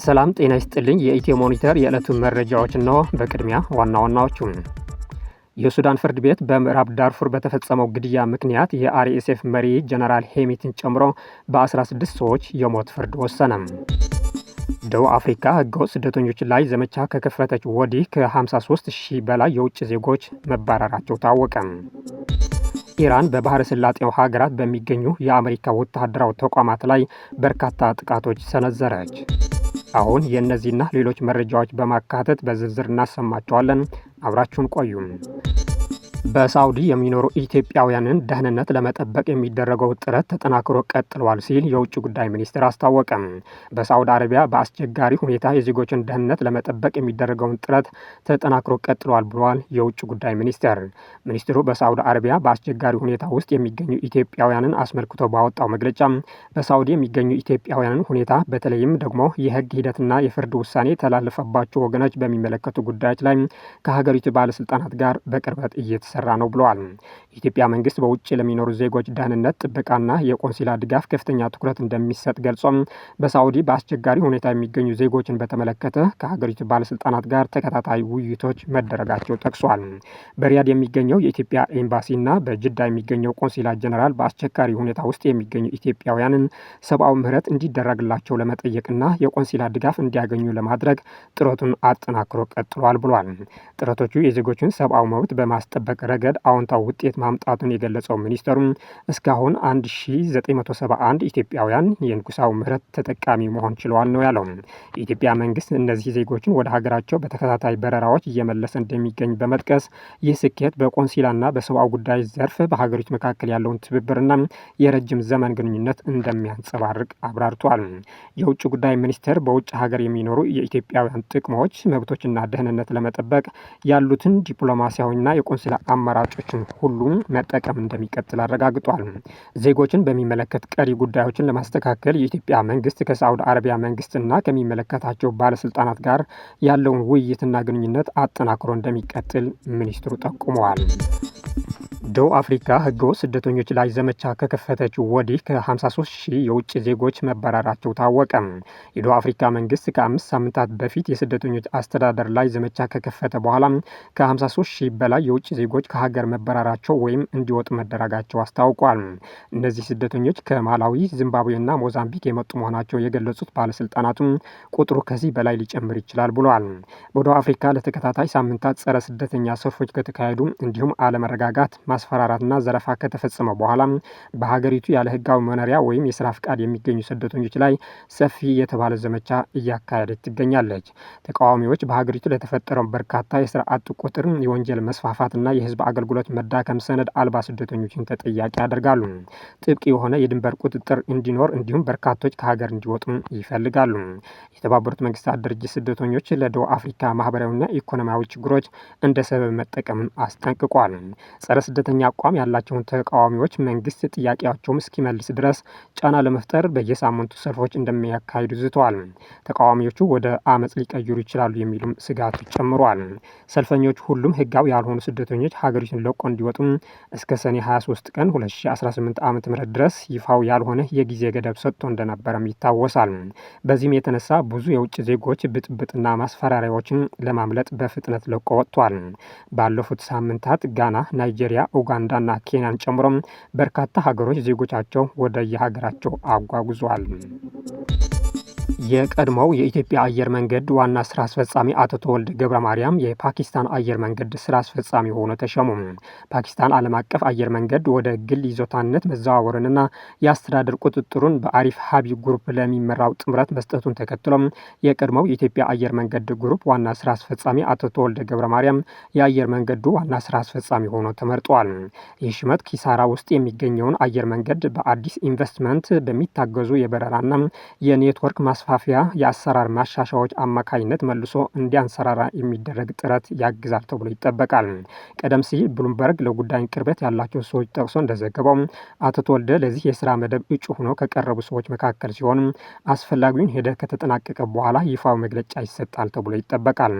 ሰላም ጤና ይስጥልኝ። የኢትዮ ሞኒተር የዕለቱን መረጃዎች ነው። በቅድሚያ ዋና ዋናዎቹ። የሱዳን ፍርድ ቤት በምዕራብ ዳርፉር በተፈጸመው ግድያ ምክንያት የአርኤስኤፍ መሪ ጀነራል ሄሚቲን ጨምሮ በ16 ሰዎች የሞት ፍርድ ወሰነ። ደቡብ አፍሪካ ህገወጥ ስደተኞች ላይ ዘመቻ ከከፈተች ወዲህ ከ53,000 በላይ የውጭ ዜጎች መባረራቸው ታወቀ። ኢራን በባህረ ሰላጤው ሀገራት በሚገኙ የአሜሪካ ወታደራዊ ተቋማት ላይ በርካታ ጥቃቶች ሰነዘረች። አሁን የእነዚህና ሌሎች መረጃዎች በማካተት በዝርዝር እናሰማቸዋለን። አብራችሁን ቆዩ። በሳዑዲ የሚኖሩ ኢትዮጵያውያንን ደህንነት ለመጠበቅ የሚደረገው ጥረት ተጠናክሮ ቀጥሏል ሲል የውጭ ጉዳይ ሚኒስቴር አስታወቀ። በሳዑዲ አረቢያ በአስቸጋሪ ሁኔታ የዜጎችን ደህንነት ለመጠበቅ የሚደረገውን ጥረት ተጠናክሮ ቀጥሏል ብሏል የውጭ ጉዳይ ሚኒስቴር። ሚኒስትሩ በሳዑዲ አረቢያ በአስቸጋሪ ሁኔታ ውስጥ የሚገኙ ኢትዮጵያውያንን አስመልክቶ ባወጣው መግለጫ በሳዑዲ የሚገኙ ኢትዮጵያውያንን ሁኔታ በተለይም ደግሞ የህግ ሂደትና የፍርድ ውሳኔ የተላለፈባቸው ወገኖች በሚመለከቱ ጉዳዮች ላይ ከሀገሪቱ ባለስልጣናት ጋር በቅርበት እየተሰራ ነው ብለዋል። የኢትዮጵያ መንግስት በውጭ ለሚኖሩ ዜጎች ደህንነት ጥበቃና የቆንሲላ ድጋፍ ከፍተኛ ትኩረት እንደሚሰጥ ገልጾም በሳዑዲ በአስቸጋሪ ሁኔታ የሚገኙ ዜጎችን በተመለከተ ከሀገሪቱ ባለስልጣናት ጋር ተከታታይ ውይይቶች መደረጋቸው ጠቅሷል። በሪያድ የሚገኘው የኢትዮጵያ ኤምባሲና በጅዳ የሚገኘው ቆንሲላ ጀነራል በአስቸጋሪ ሁኔታ ውስጥ የሚገኙ ኢትዮጵያውያንን ሰብአዊ ምህረት እንዲደረግላቸው ለመጠየቅና የቆንሲላ ድጋፍ እንዲያገኙ ለማድረግ ጥረቱን አጠናክሮ ቀጥሏል ብሏል። ጥረቶቹ የዜጎችን ሰብአዊ መብት በማስጠበቅ ረገድ አዎንታዊ ውጤት ማምጣቱን የገለጸው ሚኒስተሩም እስካሁን 1971 ኢትዮጵያውያን የንጉሳዊ ምህረት ተጠቃሚ መሆን ችለዋል ነው ያለው። የኢትዮጵያ መንግስት እነዚህ ዜጎችን ወደ ሀገራቸው በተከታታይ በረራዎች እየመለሰ እንደሚገኝ በመጥቀስ ይህ ስኬት በቆንሲላና በሰብአዊ ጉዳይ ዘርፍ በሀገሪቱ መካከል ያለውን ትብብርና የረጅም ዘመን ግንኙነት እንደሚያንጸባርቅ አብራርቷል። የውጭ ጉዳይ ሚኒስቴር በውጭ ሀገር የሚኖሩ የኢትዮጵያውያን ጥቅሞች፣ መብቶችና ደህንነት ለመጠበቅ ያሉትን ዲፕሎማሲያዊና የቆንሲላ አማራጮችን ሁሉም መጠቀም እንደሚቀጥል አረጋግጧል። ዜጎችን በሚመለከት ቀሪ ጉዳዮችን ለማስተካከል የኢትዮጵያ መንግስት ከሳዑዲ አረቢያ መንግስትና ከሚመለከታቸው ባለስልጣናት ጋር ያለውን ውይይትና ግንኙነት አጠናክሮ እንደሚቀጥል ሚኒስትሩ ጠቁመዋል። ደቡብ አፍሪካ ህገወጥ ስደተኞች ላይ ዘመቻ ከከፈተች ወዲህ ከ53,000 የውጭ ዜጎች መባረራቸው ታወቀ። የደቡብ አፍሪካ መንግስት ከ5 ሳምንታት በፊት የስደተኞች አስተዳደር ላይ ዘመቻ ከከፈተ በኋላ ከ53,000 በላይ የውጭ ዜጎች ከሀገር መባረራቸው ወይም እንዲወጡ መደረጋቸው አስታውቋል። እነዚህ ስደተኞች ከማላዊ፣ ዚምባብዌና ሞዛምቢክ የመጡ መሆናቸው የገለጹት ባለስልጣናቱም ቁጥሩ ከዚህ በላይ ሊጨምር ይችላል ብለዋል። በደቡብ አፍሪካ ለተከታታይ ሳምንታት ጸረ ስደተኛ ሰልፎች ከተካሄዱ እንዲሁም አለመረጋጋት ማስፈራራትና ዘረፋ ከተፈጸመ በኋላ በሀገሪቱ ያለ ህጋዊ መኖሪያ ወይም የስራ ፍቃድ የሚገኙ ስደተኞች ላይ ሰፊ የተባለ ዘመቻ እያካሄደች ትገኛለች። ተቃዋሚዎች በሀገሪቱ ለተፈጠረው በርካታ የስራ አጥ ቁጥር፣ የወንጀል መስፋፋትና የህዝብ አገልግሎት መዳከም ሰነድ አልባ ስደተኞችን ተጠያቂ ያደርጋሉ። ጥብቅ የሆነ የድንበር ቁጥጥር እንዲኖር እንዲሁም በርካቶች ከሀገር እንዲወጡ ይፈልጋሉ። የተባበሩት መንግስታት ድርጅት ስደተኞች ለደቡብ አፍሪካ ማህበራዊና ኢኮኖሚያዊ ችግሮች እንደ ሰበብ መጠቀምን አስጠንቅቋል። ጸረ ስደተኛ አቋም ያላቸውን ተቃዋሚዎች መንግስት ጥያቄያቸውን እስኪመልስ ድረስ ጫና ለመፍጠር በየሳምንቱ ሰልፎች እንደሚያካሂዱ ዝተዋል። ተቃዋሚዎቹ ወደ አመጽ ሊቀይሩ ይችላሉ የሚሉም ስጋቶች ጨምሯል። ሰልፈኞቹ ሁሉም ህጋዊ ያልሆኑ ስደተኞች ሀገሪቱን ለቆ እንዲወጡ እስከ ሰኔ 23 ቀን 2018 ዓ.ም ድረስ ይፋው ያልሆነ የጊዜ ገደብ ሰጥቶ እንደነበረም ይታወሳል። በዚህም የተነሳ ብዙ የውጭ ዜጎች ብጥብጥና ማስፈራሪያዎችን ለማምለጥ በፍጥነት ለቆ ወጥቷል። ባለፉት ሳምንታት ጋና፣ ናይጄሪያ፣ ኡጋንዳና ኬንያን ጨምሮ በርካታ ሀገሮች ዜጎቻቸው ወደ የሀገራቸው አጓጉዟል። የቀድሞው የኢትዮጵያ አየር መንገድ ዋና ስራ አስፈጻሚ አቶ ተወልደ ገብረ ማርያም የፓኪስታን አየር መንገድ ስራ አስፈጻሚ ሆኖ ተሸሙ። ፓኪስታን ዓለም አቀፍ አየር መንገድ ወደ ግል ይዞታነት መዘዋወርንና የአስተዳደር ቁጥጥሩን በአሪፍ ሀቢብ ግሩፕ ለሚመራው ጥምረት መስጠቱን ተከትሎ የቀድሞው የኢትዮጵያ አየር መንገድ ግሩፕ ዋና ስራ አስፈጻሚ አቶ ተወልደ ገብረ ማርያም የአየር መንገዱ ዋና ስራ አስፈጻሚ ሆኖ ተመርጧል። ይህ ሹመት ኪሳራ ውስጥ የሚገኘውን አየር መንገድ በአዲስ ኢንቨስትመንት በሚታገዙ የበረራና የኔትወርክ ማስፋ ማስፋፊያ የአሰራር ማሻሻያዎች አማካኝነት መልሶ እንዲያንሰራራ የሚደረግ ጥረት ያግዛል ተብሎ ይጠበቃል። ቀደም ሲል ብሉምበርግ ለጉዳይ ቅርበት ያላቸው ሰዎች ጠቅሶ እንደዘገበው አቶ ተወልደ ለዚህ የስራ መደብ እጩ ሆነው ከቀረቡ ሰዎች መካከል ሲሆን አስፈላጊውን ሂደት ከተጠናቀቀ በኋላ ይፋዊ መግለጫ ይሰጣል ተብሎ ይጠበቃል።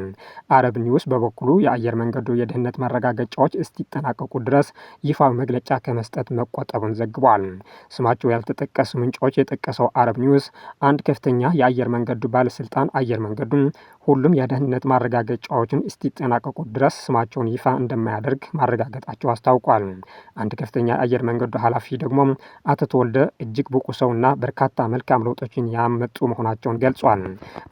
አረብ ኒውስ በበኩሉ የአየር መንገዱ የደህንነት ማረጋገጫዎች እስኪጠናቀቁ ድረስ ይፋዊ መግለጫ ከመስጠት መቆጠቡን ዘግቧል። ስማቸው ያልተጠቀሱ ምንጮች የጠቀሰው አረብ ኒውስ አንድ ከፍተኛ የአየር መንገዱ ባለስልጣን አየር መንገዱን ሁሉም የደህንነት ማረጋገጫዎችን እስኪጠናቀቁ ድረስ ስማቸውን ይፋ እንደማያደርግ ማረጋገጣቸው አስታውቋል። አንድ ከፍተኛ የአየር መንገዱ ኃላፊ ደግሞ አቶ ተወልደ እጅግ ብቁ ሰውና በርካታ መልካም ለውጦችን ያመጡ መሆናቸውን ገልጿል።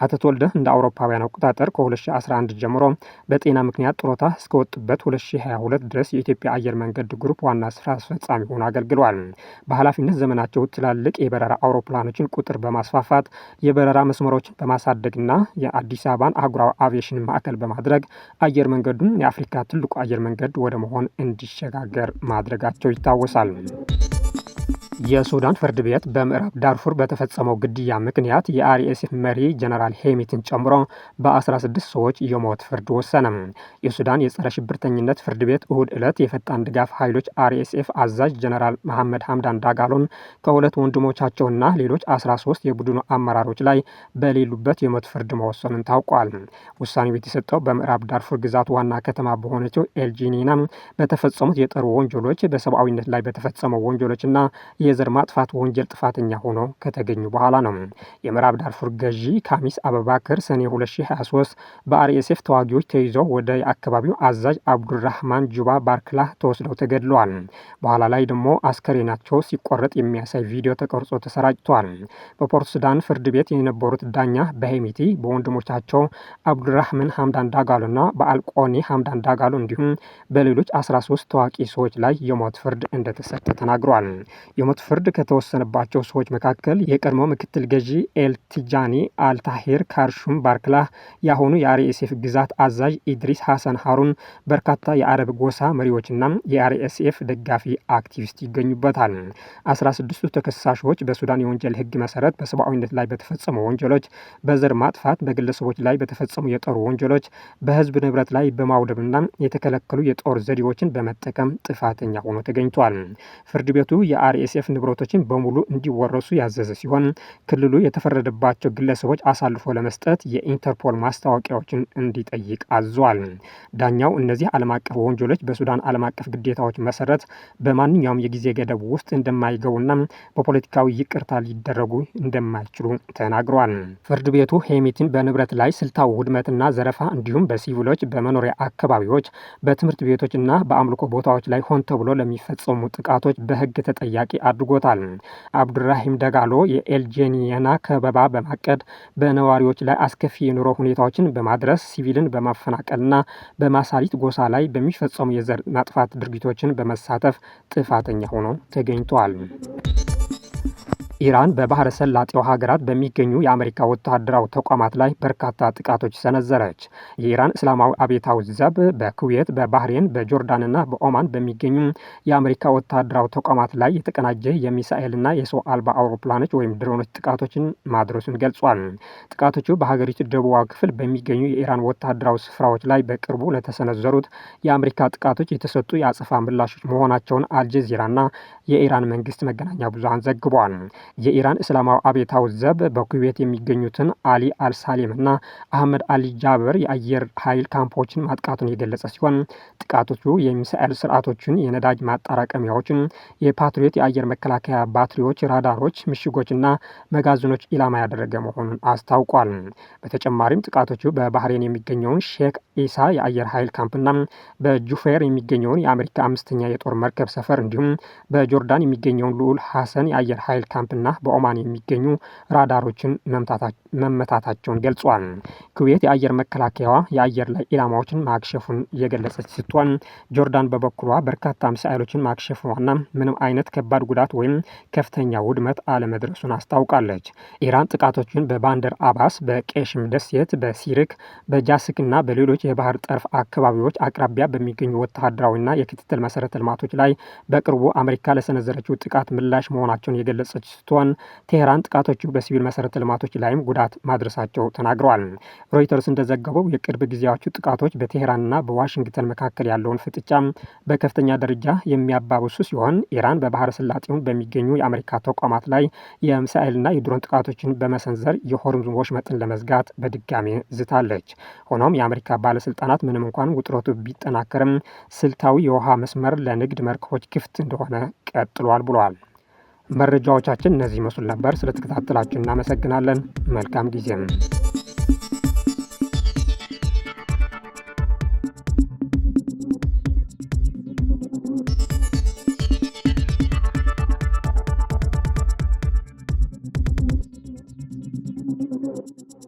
አቶ ተወልደ እንደ አውሮፓውያን አቆጣጠር ከ2011 ጀምሮ በጤና ምክንያት ጡረታ እስከወጡበት 2022 ድረስ የኢትዮጵያ አየር መንገድ ግሩፕ ዋና ስራ አስፈጻሚ ሆነው አገልግሏል። በኃላፊነት ዘመናቸው ትላልቅ የበረራ አውሮፕላኖችን ቁጥር በማስፋፋት የበረራ መስመሮችን በማሳደግና የአዲስ አበባን አህጉራዊ አቪዬሽን ማዕከል በማድረግ አየር መንገዱን የአፍሪካ ትልቁ አየር መንገድ ወደ መሆን እንዲሸጋገር ማድረጋቸው ይታወሳል። የሱዳን ፍርድ ቤት በምዕራብ ዳርፉር በተፈጸመው ግድያ ምክንያት የአርኤስኤፍ መሪ ጀነራል ሄሚትን ጨምሮ በ16 ሰዎች የሞት ፍርድ ወሰነ። የሱዳን የጸረ ሽብርተኝነት ፍርድ ቤት እሁድ ዕለት የፈጣን ድጋፍ ኃይሎች አርኤስኤፍ አዛዥ ጀነራል መሐመድ ሐምዳን ዳጋሎን ከሁለት ወንድሞቻቸውና ሌሎች 13 የቡድኑ አመራሮች ላይ በሌሉበት የሞት ፍርድ መወሰኑን ታውቋል። ውሳኔው የተሰጠው በምዕራብ ዳርፉር ግዛት ዋና ከተማ በሆነችው ኤልጂኒና በተፈጸሙት የጦር ወንጀሎች፣ በሰብአዊነት ላይ በተፈጸመው ወንጀሎችና የዘር ማጥፋት ወንጀል ጥፋተኛ ሆኖ ከተገኙ በኋላ ነው። የምዕራብ ዳርፉር ገዢ ካሚስ አቡበከር ሰኔ 2023 በአርኤስኤፍ ተዋጊዎች ተይዘው ወደ አካባቢው አዛዥ አብዱራህማን ጁባ ባርክላህ ተወስደው ተገድለዋል። በኋላ ላይ ደግሞ አስከሬናቸው ሲቆረጥ የሚያሳይ ቪዲዮ ተቀርጾ ተሰራጭቷል። በፖርት ሱዳን ፍርድ ቤት የነበሩት ዳኛ በሄሚቲ በወንድሞቻቸው አብዱራህማን ሐምዳን ዳጋሎና በአልቆኒ ሐምዳን ዳጋሎ እንዲሁም በሌሎች 13 ታዋቂ ሰዎች ላይ የሞት ፍርድ እንደተሰጠ ተናግሯል። የሞት ፍርድ ከተወሰነባቸው ሰዎች መካከል የቀድሞ ምክትል ገዢ ኤልቲጃኒ አልታሂር ካርሹም ባርክላህ፣ የአሁኑ የአርኤስኤፍ ግዛት አዛዥ ኢድሪስ ሐሰን ሃሩን፣ በርካታ የአረብ ጎሳ መሪዎችና የአርኤስኤፍ ደጋፊ አክቲቪስት ይገኙበታል። 16ቱ ተከሳሾች በሱዳን የወንጀል ሕግ መሰረት በሰብአዊነት ላይ በተፈጸሙ ወንጀሎች፣ በዘር ማጥፋት፣ በግለሰቦች ላይ በተፈጸሙ የጦር ወንጀሎች፣ በህዝብ ንብረት ላይ በማውደምና የተከለከሉ የጦር ዘዴዎችን በመጠቀም ጥፋተኛ ሆኖ ተገኝቷል። ፍርድ ቤቱ የአርኤስኤፍ ንብረቶችን በሙሉ እንዲወረሱ ያዘዘ ሲሆን ክልሉ የተፈረደባቸው ግለሰቦች አሳልፎ ለመስጠት የኢንተርፖል ማስታወቂያዎችን እንዲጠይቅ አዟል። ዳኛው እነዚህ ዓለም አቀፍ ወንጀሎች በሱዳን ዓለም አቀፍ ግዴታዎች መሰረት በማንኛውም የጊዜ ገደብ ውስጥ እንደማይገቡና በፖለቲካዊ ይቅርታ ሊደረጉ እንደማይችሉ ተናግሯል። ፍርድ ቤቱ ሄሚትን በንብረት ላይ ስልታዊ ውድመትና ዘረፋ እንዲሁም በሲቪሎች በመኖሪያ አካባቢዎች፣ በትምህርት ቤቶችና በአምልኮ ቦታዎች ላይ ሆን ተብሎ ለሚፈጸሙ ጥቃቶች በህግ ተጠያቂ አድርጎታል። አብዱራሂም ደጋሎ የኤልጄኒያና ከበባ በማቀድ በነዋሪዎች ላይ አስከፊ የኑሮ ሁኔታዎችን በማድረስ ሲቪልን በማፈናቀልና በማሳሊት ጎሳ ላይ በሚፈጸሙ የዘር ማጥፋት ድርጊቶችን በመሳተፍ ጥፋተኛ ሆኖ ተገኝቷል። ኢራን በባህረ ሰላጤው ሀገራት በሚገኙ የአሜሪካ ወታደራዊ ተቋማት ላይ በርካታ ጥቃቶች ሰነዘረች። የኢራን እስላማዊ አብዮታዊ ዘብ በኩዌት፣ በባህሬን፣ በጆርዳንና በኦማን በሚገኙ የአሜሪካ ወታደራዊ ተቋማት ላይ የተቀናጀ የሚሳኤልና የሰው አልባ አውሮፕላኖች ወይም ድሮኖች ጥቃቶችን ማድረሱን ገልጿል። ጥቃቶቹ በሀገሪቱ ደቡባዊ ክፍል በሚገኙ የኢራን ወታደራዊ ስፍራዎች ላይ በቅርቡ ለተሰነዘሩት የአሜሪካ ጥቃቶች የተሰጡ የአጸፋ ምላሾች መሆናቸውን አልጀዚራና የኢራን መንግስት መገናኛ ብዙሃን ዘግበዋል። የኢራን እስላማዊ አብዮታዊ ዘብ በኩዌት የሚገኙትን አሊ አልሳሌም እና አህመድ አሊ ጃበር የአየር ኃይል ካምፖችን ማጥቃቱን የገለጸ ሲሆን ጥቃቶቹ የሚሳኤል ስርዓቶችን፣ የነዳጅ ማጠራቀሚያዎችን፣ የፓትሪዮት የአየር መከላከያ ባትሪዎች፣ ራዳሮች፣ ምሽጎችና መጋዘኖች ኢላማ ያደረገ መሆኑን አስታውቋል። በተጨማሪም ጥቃቶቹ በባህሬን የሚገኘውን ሼክ ኢሳ የአየር ኃይል ካምፕና በጁፌር የሚገኘውን የአሜሪካ አምስተኛ የጦር መርከብ ሰፈር እንዲሁም በጆርዳን የሚገኘውን ልዑል ሐሰን የአየር ኃይል ካምፕና በኦማን የሚገኙ ራዳሮችን መመታታቸውን ገልጿል። ኩዌት የአየር መከላከያዋ የአየር ላይ ኢላማዎችን ማክሸፉን የገለጸች ስትሆን ጆርዳን በበኩሏ በርካታ ሚሳኤሎችን ማክሸፏና ምንም አይነት ከባድ ጉዳት ወይም ከፍተኛ ውድመት አለመድረሱን አስታውቃለች። ኢራን ጥቃቶችን በባንደር አባስ፣ በቄሽም ደሴት፣ በሲርክ፣ በጃስክና በሌሎች የባህር ጠረፍ አካባቢዎች አቅራቢያ በሚገኙ ወታደራዊና የክትትል መሰረተ ልማቶች ላይ በቅርቡ አሜሪካ ለሰነዘረችው ጥቃት ምላሽ መሆናቸውን የገለጸች ስትሆን ቴህራን ጥቃቶቹ በሲቪል መሰረተ ልማቶች ላይም ጉዳት ጉዳት ማድረሳቸው ተናግረዋል። ሮይተርስ እንደዘገበው የቅርብ ጊዜያዎቹ ጥቃቶች በቴሄራንና በዋሽንግተን መካከል ያለውን ፍጥጫ በከፍተኛ ደረጃ የሚያባብሱ ሲሆን ኢራን በባህረ ሰላጤውን በሚገኙ የአሜሪካ ተቋማት ላይ የሚሳኤልና የድሮን ጥቃቶችን በመሰንዘር የሆርሙዝ ወሽመጥን ለመዝጋት በድጋሚ ዝታለች። ሆኖም የአሜሪካ ባለስልጣናት ምንም እንኳን ውጥረቱ ቢጠናከርም ስልታዊ የውሃ መስመር ለንግድ መርከቦች ክፍት እንደሆነ ቀጥሏል ብሏል። መረጃዎቻችን እነዚህ መስሉ ነበር። ስለተከታተላችሁ እናመሰግናለን። መልካም ጊዜም